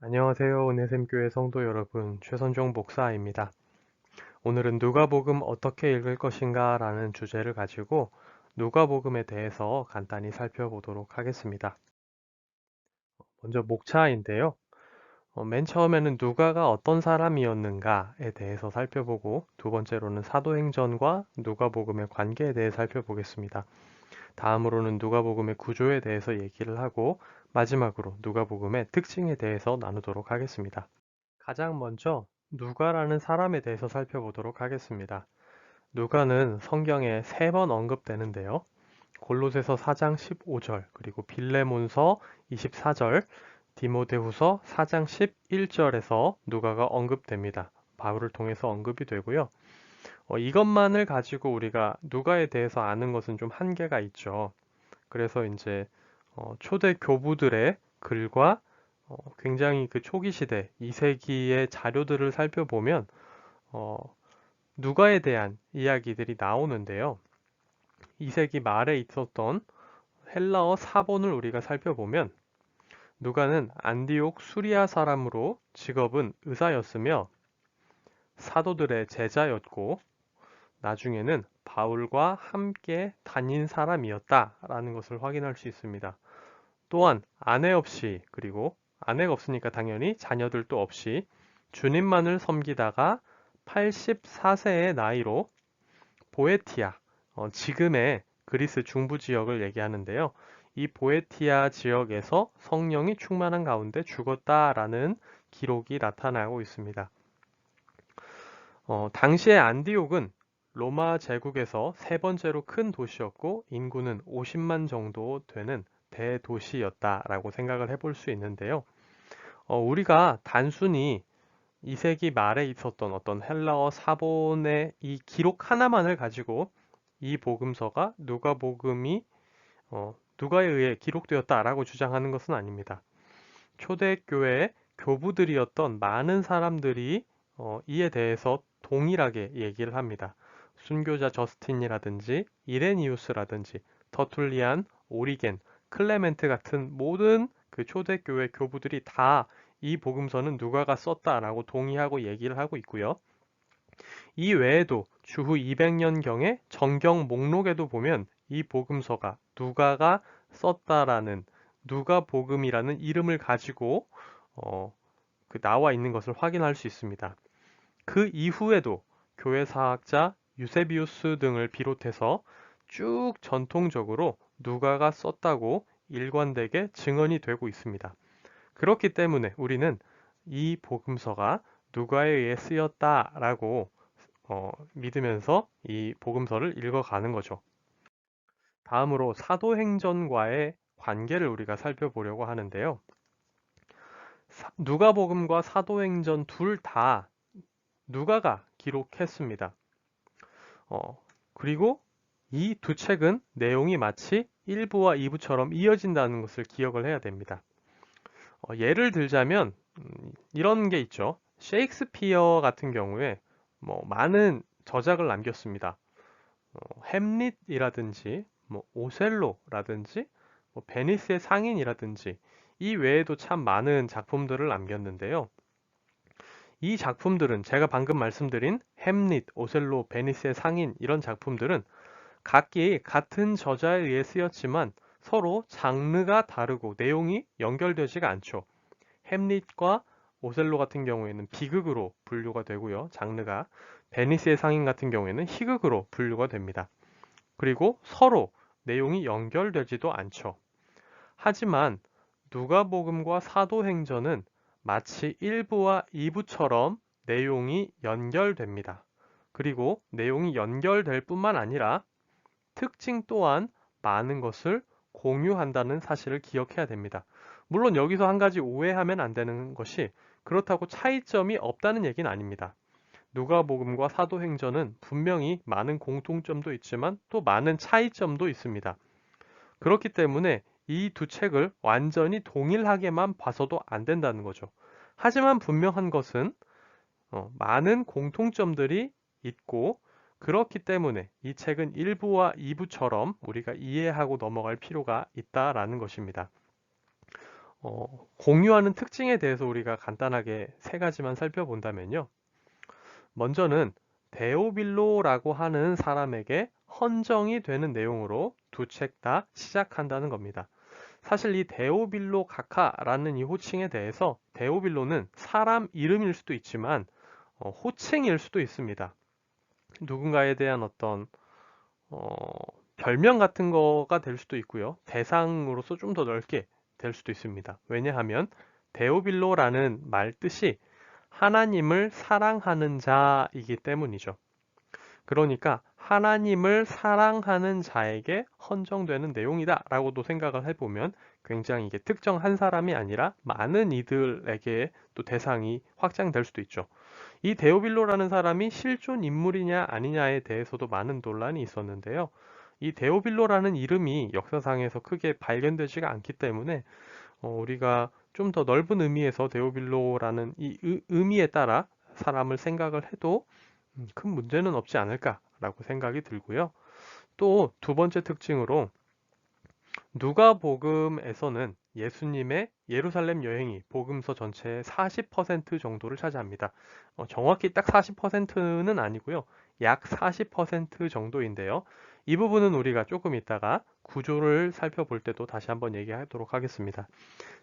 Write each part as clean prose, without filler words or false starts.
안녕하세요. 은혜샘교회 성도 여러분, 최선종 목사입니다. 오늘은 누가복음 어떻게 읽을 것인가 라는 주제를 가지고 누가복음에 대해서 간단히 살펴보도록 하겠습니다. 먼저 목차인데요. 맨 처음에는 누가가 어떤 사람이었는가에 대해서 살펴보고 두 번째로는 사도행전과 누가복음의 관계에 대해 살펴보겠습니다. 다음으로는 누가복음의 구조에 대해서 얘기를 하고 마지막으로 누가복음의 특징에 대해서 나누도록 하겠습니다. 가장 먼저 누가라는 사람에 대해서 살펴보도록 하겠습니다. 누가는 성경에 3번 언급되는데요. 골로새서 4장 15절, 그리고 빌레몬서 24절, 디모데후서 4장 11절에서 누가가 언급됩니다. 바울을 통해서 언급이 되고요. 이것만을 가지고 우리가 누가에 대해서 아는 것은 좀 한계가 있죠. 그래서 이제 초대 교부들의 글과 굉장히 그 초기 시대 2세기의 자료들을 살펴보면 어, 누가에 대한 이야기들이 나오는데요. 2세기 말에 있었던 헬라어 사본을 우리가 살펴보면 누가는 안디옥 수리아 사람으로 직업은 의사였으며 사도들의 제자였고 나중에는 바울과 함께 다닌 사람이었다라는 것을 확인할 수 있습니다. 또한 아내 없이, 그리고 아내가 없으니까 당연히 자녀들도 없이 주님만을 섬기다가 84세의 나이로 보에티아, 지금의 그리스 중부 지역을 얘기하는데요. 이 보에티아 지역에서 성령이 충만한 가운데 죽었다라는 기록이 나타나고 있습니다. 당시의 안디옥은 로마 제국에서 세 번째로 큰 도시였고 인구는 50만 정도 되는 대도시였다라고 생각을 해볼 수 있는데요. 우리가 단순히 2세기 말에 있었던 어떤 헬라어 사본의 이 기록 하나만을 가지고 이 복음서가 누가에 의해 기록되었다라고 주장하는 것은 아닙니다. 초대교회 교부들이었던 많은 사람들이 이에 대해서 동일하게 얘기를 합니다. 순교자 저스틴이라든지 이레니우스라든지 터툴리안, 오리겐, 클레멘트 같은 모든 그 초대교회 교부들이 다 이 복음서는 누가가 썼다라고 동의하고 얘기를 하고 있고요. 이 외에도 주후 200년경의 정경 목록에도 보면 이 복음서가 누가가 썼다라는 누가복음이라는 이름을 가지고 나와 있는 것을 확인할 수 있습니다. 그 이후에도 교회 사학자 유세비우스 등을 비롯해서 쭉 전통적으로 누가가 썼다고 일관되게 증언이 되고 있습니다. 그렇기 때문에 우리는 이 복음서가 누가에 의해 쓰였다라고 믿으면서 이 복음서를 읽어가는 거죠. 다음으로 사도행전과의 관계를 우리가 살펴보려고 하는데요. 누가복음과 사도행전 둘 다 누가가 기록했습니다. 그리고 이 두 책은 내용이 마치 1부와 2부처럼 이어진다는 것을 기억을 해야 됩니다. 예를 들자면 이런 게 있죠. 셰익스피어 같은 경우에 많은 저작을 남겼습니다. 햄릿이라든지 오셀로라든지 베니스의 상인이라든지 이 외에도 참 많은 작품들을 남겼는데요. 이 작품들은 제가 방금 말씀드린 햄릿, 오셀로, 베니스의 상인 이런 작품들은 각기 같은 저자에 의해 쓰였지만 서로 장르가 다르고 내용이 연결되지가 않죠. 햄릿과 오셀로 같은 경우에는 비극으로 분류가 되고요. 장르가 베니스의 상인 같은 경우에는 희극으로 분류가 됩니다. 그리고 서로 내용이 연결되지도 않죠. 하지만 누가복음과 사도행전은 마치 1부와 2부처럼 내용이 연결됩니다. 그리고 내용이 연결될 뿐만 아니라 특징 또한 많은 것을 공유한다는 사실을 기억해야 됩니다. 물론 여기서 한 가지 오해하면 안 되는 것이 그렇다고 차이점이 없다는 얘기는 아닙니다. 누가복음과 사도행전은 분명히 많은 공통점도 있지만 또 많은 차이점도 있습니다. 그렇기 때문에 이 두 책을 완전히 동일하게만 봐서도 안 된다는 거죠. 하지만 분명한 것은 많은 공통점들이 있고 그렇기 때문에 이 책은 1부와 2부처럼 우리가 이해하고 넘어갈 필요가 있다라는 것입니다. 공유하는 특징에 대해서 우리가 간단하게 세 가지만 살펴본다면요. 먼저는 데오빌로라고 하는 사람에게 헌정이 되는 내용으로 두 책 다 시작한다는 겁니다. 사실 이 데오빌로 카카라는 이 호칭에 대해서 데오빌로는 사람 이름일 수도 있지만 호칭일 수도 있습니다. 누군가에 대한 어떤 어, 별명 같은 거가 될 수도 있고요. 대상으로서 좀 더 넓게 될 수도 있습니다. 왜냐하면 데오빌로라는 말 뜻이 하나님을 사랑하는 자이기 때문이죠. 그러니까 하나님을 사랑하는 자에게 헌정되는 내용이다 라고도 생각을 해보면 굉장히 이게 특정 한 사람이 아니라 많은 이들에게 또 대상이 확장될 수도 있죠. 이 데오빌로라는 사람이 실존 인물이냐 아니냐에 대해서도 많은 논란이 있었는데요. 이 데오빌로라는 이름이 역사상에서 크게 발견되지가 않기 때문에 우리가 좀 더 넓은 의미에서 데오빌로라는 이 의미에 따라 사람을 생각을 해도 큰 문제는 없지 않을까라고 생각이 들고요. 또 두 번째 특징으로 누가복음에서는 예수님의 예루살렘 여행이 복음서 전체의 40% 정도를 차지합니다. 정확히 딱 40%는 아니고요. 약 40% 정도인데요. 이 부분은 우리가 조금 이따가 구조를 살펴볼 때도 다시 한번 얘기하도록 하겠습니다.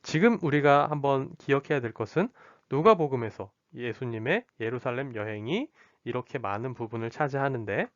지금 우리가 한번 기억해야 될 것은 누가복음에서 예수님의 예루살렘 여행이 이렇게 많은 부분을 차지하는데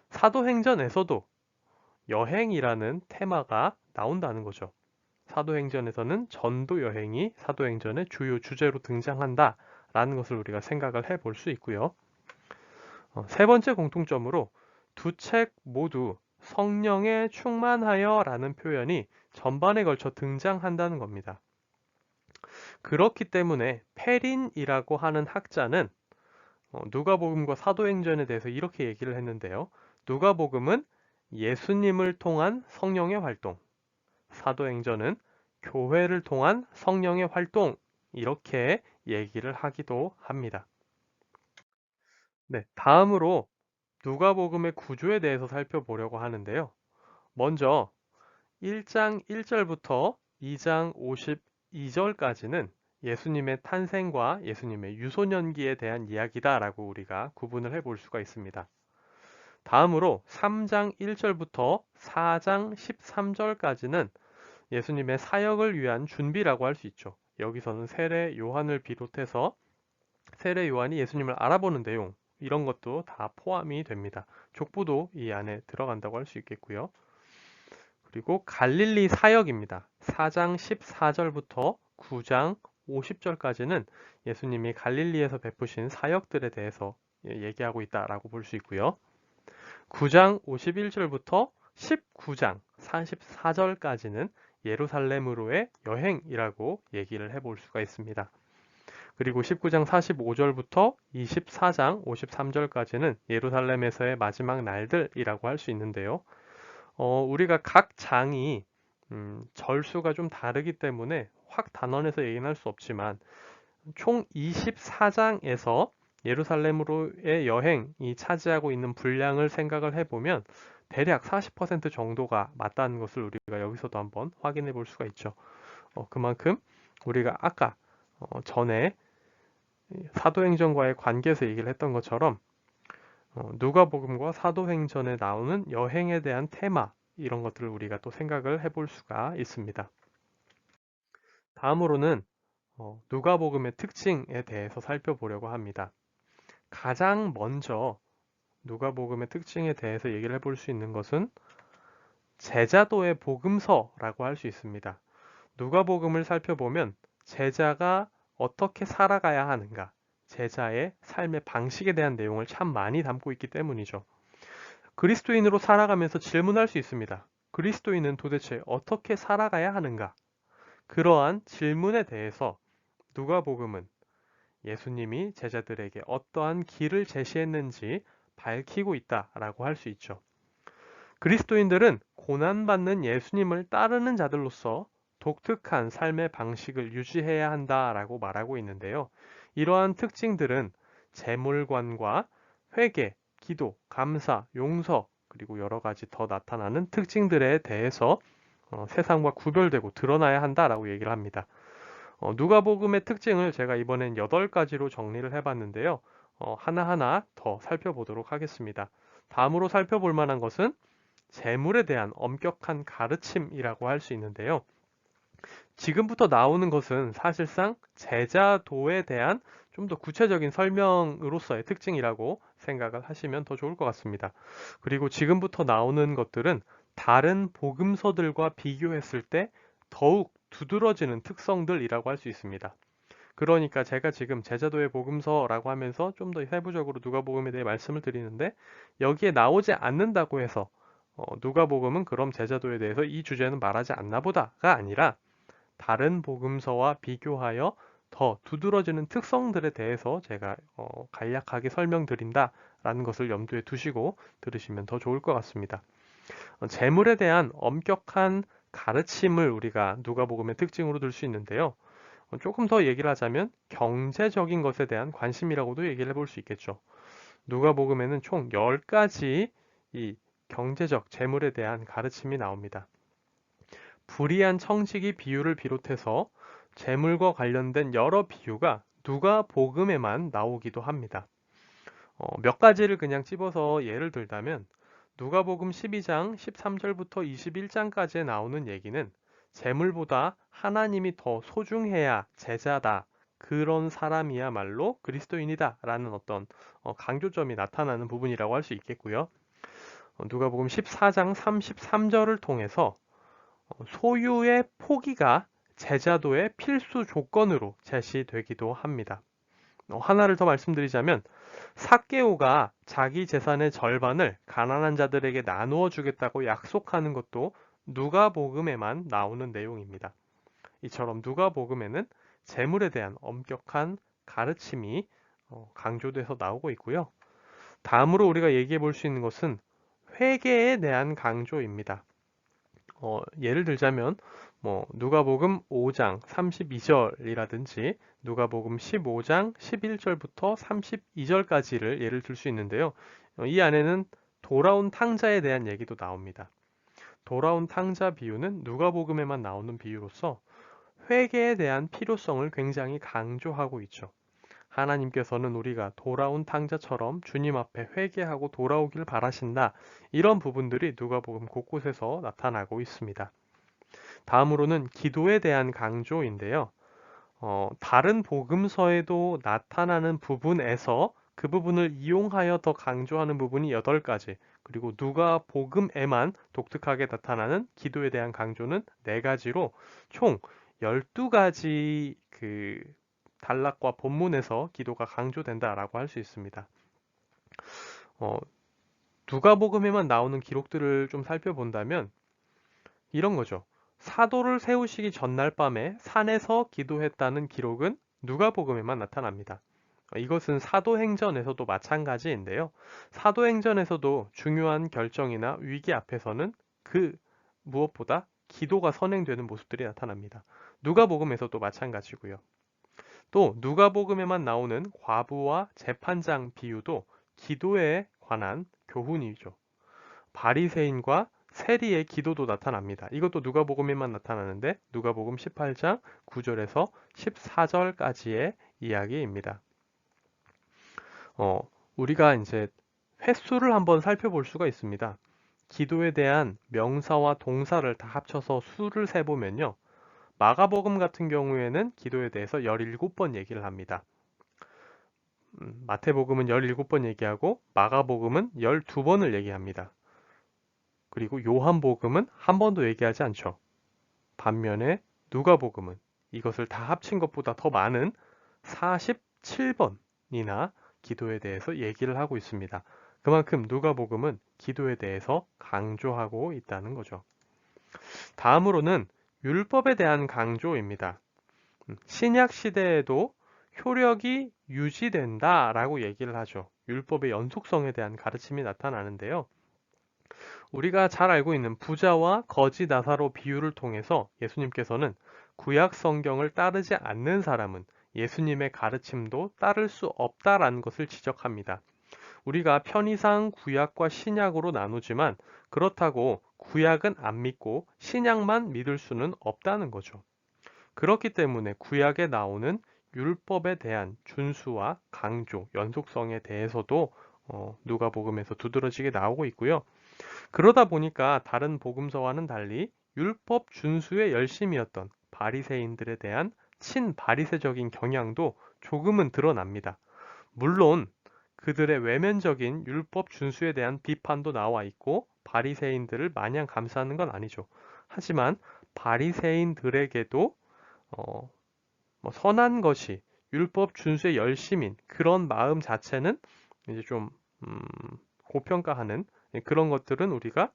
사도행전에서도 여행이라는 테마가 나온다는 거죠. 사도행전에서는 전도 여행이 사도행전의 주요 주제로 등장한다 라는 것을 우리가 생각을 해볼 수 있고요. 세 번째 공통점으로 두 책 모두 성령에 충만하여 라는 표현이 전반에 걸쳐 등장한다는 겁니다. 그렇기 때문에 페린이라고 하는 학자는 누가복음과 사도행전에 대해서 이렇게 얘기를 했는데요. 누가복음은 예수님을 통한 성령의 활동, 사도행전은 교회를 통한 성령의 활동, 이렇게 얘기를 하기도 합니다. 네, 다음으로 누가복음의 구조에 대해서 살펴보려고 하는데요. 먼저 1장 1절부터 2장 52절까지는 예수님의 탄생과 예수님의 유소년기에 대한 이야기다라고 우리가 구분을 해볼 수가 있습니다. 다음으로 3장 1절부터 4장 13절까지는 예수님의 사역을 위한 준비라고 할 수 있죠. 여기서는 세례 요한을 비롯해서 세례 요한이 예수님을 알아보는 내용, 이런 것도 다 포함이 됩니다. 족보도 이 안에 들어간다고 할 수 있겠고요. 그리고 갈릴리 사역입니다. 4장 14절부터 9장 50절까지는 예수님이 갈릴리에서 베푸신 사역들에 대해서 얘기하고 있다라고 볼 수 있고요. 9장 51절부터 19장 44절까지는 예루살렘으로의 여행이라고 얘기를 해볼 수가 있습니다. 그리고 19장 45절부터 24장 53절까지는 예루살렘에서의 마지막 날들이라고 할 수 있는데요. 우리가 각 장이 절수가 좀 다르기 때문에 확 단원해서 얘기는 할 수 없지만 총 24장에서 예루살렘으로의 여행이 차지하고 있는 분량을 생각을 해보면 대략 40% 정도가 맞다는 것을 우리가 여기서도 한번 확인해 볼 수가 있죠. 그만큼 우리가 아까 전에 사도행전과의 관계에서 얘기를 했던 것처럼 누가복음과 사도행전에 나오는 여행에 대한 테마, 이런 것들을 우리가 또 생각을 해볼 수가 있습니다. 다음으로는 누가복음의 특징에 대해서 살펴보려고 합니다. 가장 먼저 누가복음의 특징에 대해서 얘기를 해볼 수 있는 것은 제자도의 복음서라고 할 수 있습니다. 누가복음을 살펴보면 제자가 어떻게 살아가야 하는가, 제자의 삶의 방식에 대한 내용을 참 많이 담고 있기 때문이죠. 그리스도인으로 살아가면서 질문할 수 있습니다. 그리스도인은 도대체 어떻게 살아가야 하는가? 그러한 질문에 대해서 누가복음은 예수님이 제자들에게 어떠한 길을 제시했는지 밝히고 있다라고 할 수 있죠. 그리스도인들은 고난받는 예수님을 따르는 자들로서 독특한 삶의 방식을 유지해야 한다라고 말하고 있는데요. 이러한 특징들은 재물관과 회개, 기도, 감사, 용서, 그리고 여러 가지 더 나타나는 특징들에 대해서 세상과 구별되고 드러나야 한다라고 얘기를 합니다. 누가복음의 특징을 제가 이번엔 8가지로 정리를 해봤는데요. 하나하나 더 살펴보도록 하겠습니다. 다음으로 살펴볼 만한 것은 재물에 대한 엄격한 가르침이라고 할 수 있는데요. 지금부터 나오는 것은 사실상 제자도에 대한 좀 더 구체적인 설명으로서의 특징이라고 생각을 하시면 더 좋을 것 같습니다. 그리고 지금부터 나오는 것들은 다른 복음서들과 비교했을 때 더욱 두드러지는 특성들이라고 할 수 있습니다. 그러니까 제가 지금 제자도의 복음서라고 하면서 좀 더 세부적으로 누가복음에 대해 말씀을 드리는데 여기에 나오지 않는다고 해서 누가복음은 그럼 제자도에 대해서 이 주제는 말하지 않나 보다가 아니라 다른 복음서와 비교하여 더 두드러지는 특성들에 대해서 제가 간략하게 설명드린다라는 것을 염두에 두시고 들으시면 더 좋을 것 같습니다. 재물에 대한 엄격한 가르침을 우리가 누가복음의 특징으로 들 수 있는데요. 조금 더 얘기를 하자면 경제적인 것에 대한 관심이라고도 얘기를 해볼 수 있겠죠. 누가복음에는 총 10가지 이 경제적 재물에 대한 가르침이 나옵니다. 불이한 청지기 비유를 비롯해서 재물과 관련된 여러 비유가 누가복음에만 나오기도 합니다. 몇 가지를 그냥 찝어서 예를 들자면 누가복음 12장 13절부터 21장까지에 나오는 얘기는 재물보다 하나님이 더 소중해야 제자다. 그런 사람이야말로 그리스도인이다. 라는 어떤 강조점이 나타나는 부분이라고 할 수 있겠고요. 누가복음 14장 33절을 통해서 소유의 포기가 제자도의 필수 조건으로 제시되기도 합니다. 하나를 더 말씀드리자면 삭개오가 자기 재산의 절반을 가난한 자들에게 나누어 주겠다고 약속하는 것도 누가복음에만 나오는 내용입니다. 이처럼 누가복음에는 재물에 대한 엄격한 가르침이 강조돼서 나오고 있고요. 다음으로 우리가 얘기해 볼 수 있는 것은 회개에 대한 강조입니다. 예를 들자면 누가복음 5장 32절이라든지 누가복음 15장 11절부터 32절까지를 예를 들 수 있는데요. 이 안에는 돌아온 탕자에 대한 얘기도 나옵니다. 돌아온 탕자 비유는 누가복음에만 나오는 비유로서 회개에 대한 필요성을 굉장히 강조하고 있죠. 하나님께서는 우리가 돌아온 탕자처럼 주님 앞에 회개하고 돌아오길 바라신다. 이런 부분들이 누가복음 곳곳에서 나타나고 있습니다. 다음으로는 기도에 대한 강조인데요. 다른 복음서에도 나타나는 부분에서 그 부분을 이용하여 더 강조하는 부분이 8가지, 그리고 누가복음에만 독특하게 나타나는 기도에 대한 강조는 4가지로 총 12가지 단락과 본문에서 기도가 강조된다라고 할 수 있습니다. 누가복음에만 나오는 기록들을 좀 살펴본다면 이런 거죠. 사도를 세우시기 전날 밤에 산에서 기도했다는 기록은 누가복음에만 나타납니다. 이것은 사도행전에서도 마찬가지인데요. 사도행전에서도 중요한 결정이나 위기 앞에서는 그 무엇보다 기도가 선행되는 모습들이 나타납니다. 누가복음에서도 마찬가지고요. 또 누가복음에만 나오는 과부와 재판장 비유도 기도에 관한 교훈이죠. 바리새인과 세리의 기도도 나타납니다. 이것도 누가복음에만 나타나는데 누가복음 18장 9절에서 14절까지의 이야기입니다. 우리가 이제 횟수를 한번 살펴볼 수가 있습니다. 기도에 대한 명사와 동사를 다 합쳐서 수를 세보면요. 마가복음 같은 경우에는 기도에 대해서 17번 얘기를 합니다. 마태복음은 17번 얘기하고 마가복음은 12번을 얘기합니다. 그리고 요한복음은 한 번도 얘기하지 않죠. 반면에 누가복음은 이것을 다 합친 것보다 더 많은 47번이나 기도에 대해서 얘기를 하고 있습니다. 그만큼 누가복음은 기도에 대해서 강조하고 있다는 거죠. 다음으로는 율법에 대한 강조입니다. 신약 시대에도 효력이 유지된다라고 얘기를 하죠. 율법의 연속성에 대한 가르침이 나타나는데요. 우리가 잘 알고 있는 부자와 거지 나사로 비유를 통해서 예수님께서는 구약 성경을 따르지 않는 사람은 예수님의 가르침도 따를 수 없다라는 것을 지적합니다. 우리가 편의상 구약과 신약으로 나누지만 그렇다고 구약은 안 믿고 신약만 믿을 수는 없다는 거죠. 그렇기 때문에 구약에 나오는 율법에 대한 준수와 강조, 연속성에 대해서도 누가복음에서 두드러지게 나오고 있고요. 그러다 보니까 다른 복음서와는 달리 율법 준수에 열심이었던 바리새인들에 대한 친바리새적인 경향도 조금은 드러납니다. 물론 그들의 외면적인 율법 준수에 대한 비판도 나와 있고 바리새인들을 마냥 감싸는 건 아니죠. 하지만 바리새인들에게도 어, 뭐 선한 것이 율법 준수의 열심인 그런 마음 자체는 이제 좀 음, 고평가하는 그런 것들은 우리가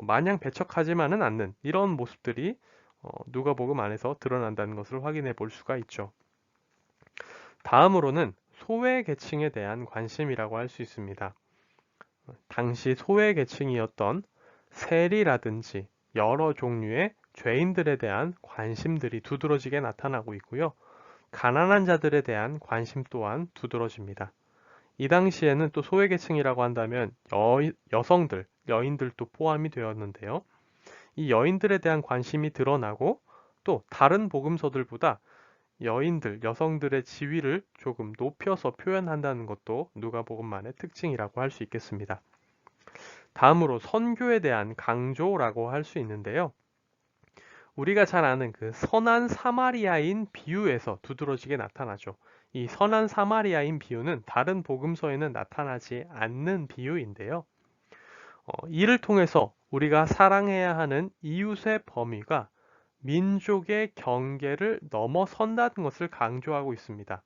마냥 배척하지만은 않는 이런 모습들이 누가복음 안에서 드러난다는 것을 확인해 볼 수가 있죠. 다음으로는 소외계층에 대한 관심이라고 할 수 있습니다. 당시 소외계층이었던 세리라든지 여러 종류의 죄인들에 대한 관심들이 두드러지게 나타나고 있고요. 가난한 자들에 대한 관심 또한 두드러집니다. 이 당시에는 또 소외계층이라고 한다면 여성들, 여인들도 포함이 되었는데요. 이 여인들에 대한 관심이 드러나고 또 다른 복음서들보다 여인들, 여성들의 지위를 조금 높여서 표현한다는 것도 누가복음만의 특징이라고 할 수 있겠습니다. 다음으로 선교에 대한 강조라고 할 수 있는데요. 우리가 잘 아는 그 선한 사마리아인 비유에서 두드러지게 나타나죠. 이 선한 사마리아인 비유는 다른 복음서에는 나타나지 않는 비유인데요. 이를 통해서 우리가 사랑해야 하는 이웃의 범위가 민족의 경계를 넘어선다는 것을 강조하고 있습니다.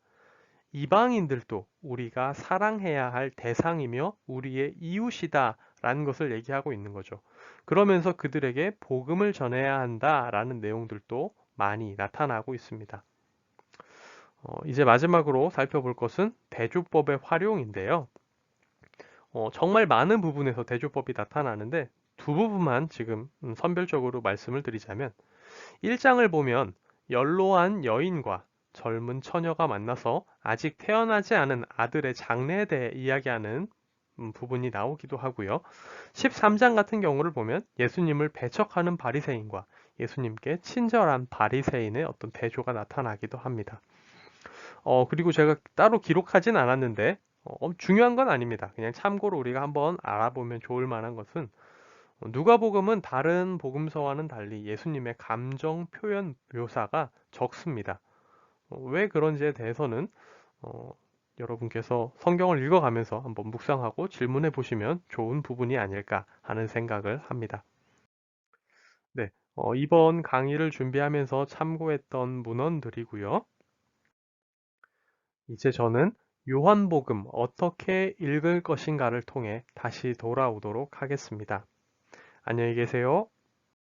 이방인들도 우리가 사랑해야 할 대상이며 우리의 이웃이다 라는 것을 얘기하고 있는 거죠. 그러면서 그들에게 복음을 전해야 한다라는 내용들도 많이 나타나고 있습니다. 이제 마지막으로 살펴볼 것은 대조법의 활용인데요. 정말 많은 부분에서 대조법이 나타나는데 두 부분만 지금 선별적으로 말씀을 드리자면 1장을 보면 연로한 여인과 젊은 처녀가 만나서 아직 태어나지 않은 아들의 장래에 대해 이야기하는 부분이 나오기도 하고요. 13장 같은 경우를 보면 예수님을 배척하는 바리새인과 예수님께 친절한 바리새인의 어떤 대조가 나타나기도 합니다. 그리고 제가 따로 기록하진 않았는데 중요한 건 아닙니다. 그냥 참고로 우리가 한번 알아보면 좋을 만한 것은 누가복음은 다른 복음서와는 달리 예수님의 감정 표현 묘사가 적습니다. 왜 그런지에 대해서는 여러분께서 성경을 읽어가면서 한번 묵상하고 질문해 보시면 좋은 부분이 아닐까 하는 생각을 합니다. 네, 이번 강의를 준비하면서 참고했던 문헌들이고요. 이제 저는 요한복음 어떻게 읽을 것인가를 통해 다시 돌아오도록 하겠습니다. 안녕히 계세요.